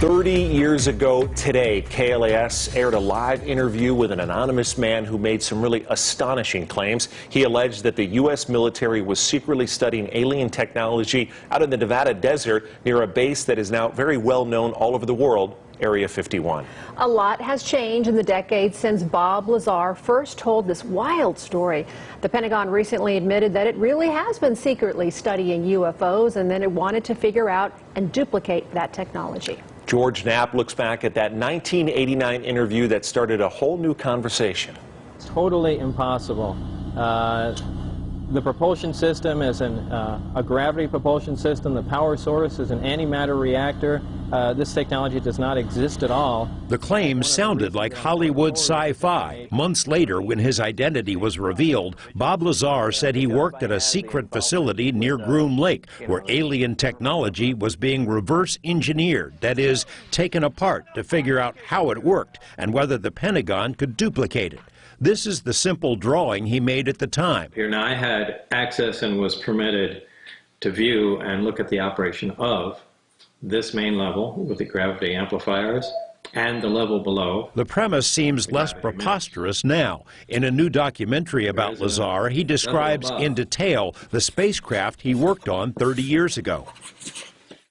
30 years ago today, KLAS aired a live interview with an anonymous man who made some really astonishing claims. He alleged that the U.S. military was secretly studying alien technology out in the Nevada desert near a base that is now very well known all over the world, Area 51. A lot has changed in the decades since Bob Lazar first told this wild story. The Pentagon recently admitted that it really has been secretly studying UFOs and then it wanted to figure out and duplicate that technology. George Knapp looks back at that 1989 interview that started a whole new conversation. It's totally impossible. The propulsion system is a gravity propulsion system. The power source is an antimatter reactor. This technology does not exist at all. The claims sounded like Hollywood sci-fi. Months later, when his identity was revealed, Bob Lazar said he worked at a secret facility near Groom Lake, where alien technology was being reverse engineered, that is, taken apart to figure out how it worked and whether the Pentagon could duplicate it. This is the simple drawing he made at the time. Here now I had access and was permitted to view and look at the operation of this main level with the gravity amplifiers and the level below. The premise seems less preposterous now. In a new documentary about Lazar, he describes in detail the spacecraft he worked on 30 years ago.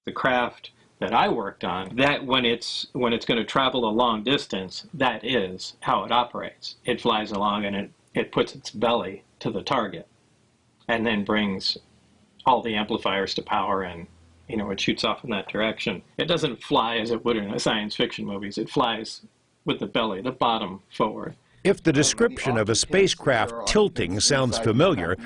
The craft that I worked on, that when it's going to travel a long distance, that is how it operates. It flies along and it puts its belly to the target and then brings all the amplifiers to power, and it shoots off in that direction. It doesn't fly as it would in science fiction movies. It flies with the belly, the bottom forward. If the description of a spacecraft tilting sounds familiar,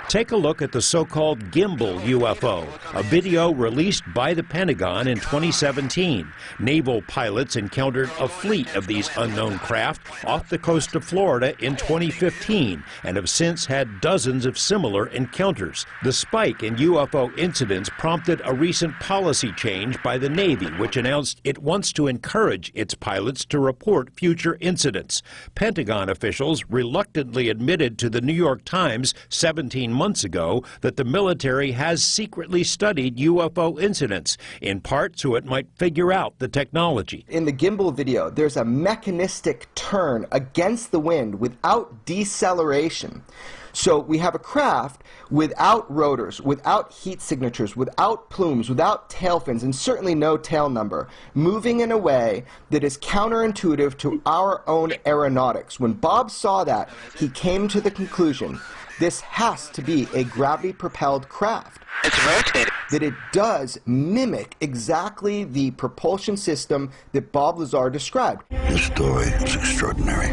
take a look at the so-called gimbal UFO, a video released by the Pentagon in 2017. Naval pilots encountered a fleet of these unknown craft off the coast of Florida in 2015 and have since had dozens of similar encounters. The spike in UFO incidents prompted a recent policy change by the Navy, which announced it wants to encourage its pilots to report future incidents. Pentagon officials reluctantly admitted to the New York Times 17 months ago that the military has secretly studied UFO incidents, in part so it might figure out the technology. In the gimbal video, there's a mechanistic turn against the wind without deceleration. So we have a craft without rotors, without heat signatures, without plumes, without tail fins, and certainly no tail number, moving in a way that is counterintuitive to our own aeronautics. When Bob saw that, he came to the conclusion this has to be a gravity-propelled craft. It's rotated. That it does mimic exactly the propulsion system that Bob Lazar described. This story is extraordinary.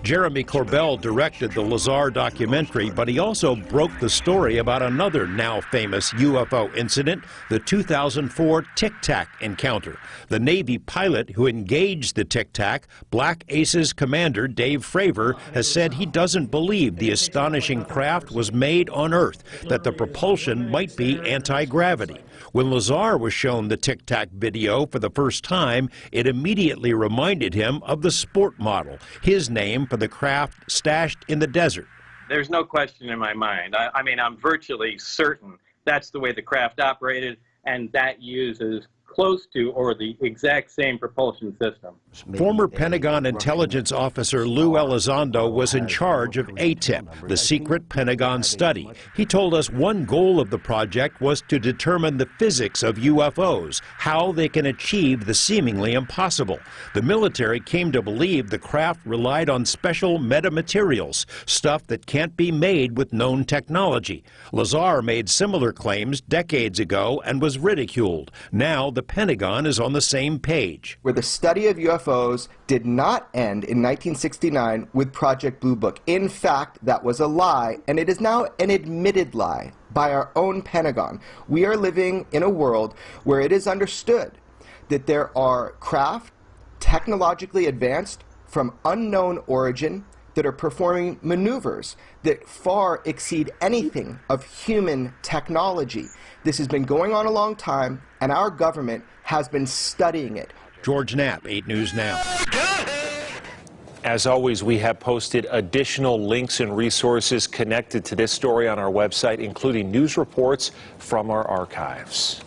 Jeremy Corbell directed the Lazar documentary, but he also broke the story about another now famous UFO incident, the 2004 Tic Tac encounter. The Navy pilot who engaged the Tic Tac, Black Aces commander Dave Fravor, has said he doesn't believe the astonishing craft was made on Earth, that the propulsion might be anti-gravity. When Lazar was shown the Tic Tac video for the first time, it immediately reminded him of the Sport model, his name for the craft stashed in the desert. There's no question in my mind. I mean, I'm virtually certain that's the way the craft operated, and that uses close to or the exact same propulsion system. Former Pentagon intelligence officer Lou Elizondo was in charge of ATIP, the secret Pentagon study. He told us one goal of the project was to determine the physics of UFOs, how they can achieve the seemingly impossible. The military came to believe the craft relied on special metamaterials, stuff that can't be made with known technology. Lazar made similar claims decades ago and was ridiculed. Now the Pentagon is on the same page. Where the study of UFOs did not end in 1969 with Project Blue Book. In fact, that was a lie, and it is now an admitted lie by our own Pentagon. We are living in a world where it is understood that there are craft technologically advanced from unknown origin that are performing maneuvers that far exceed anything of human technology. This has been going on a long time, and our government has been studying it. George Knapp, 8 News Now. As always, we have posted additional links and resources connected to this story on our website, including news reports from our archives.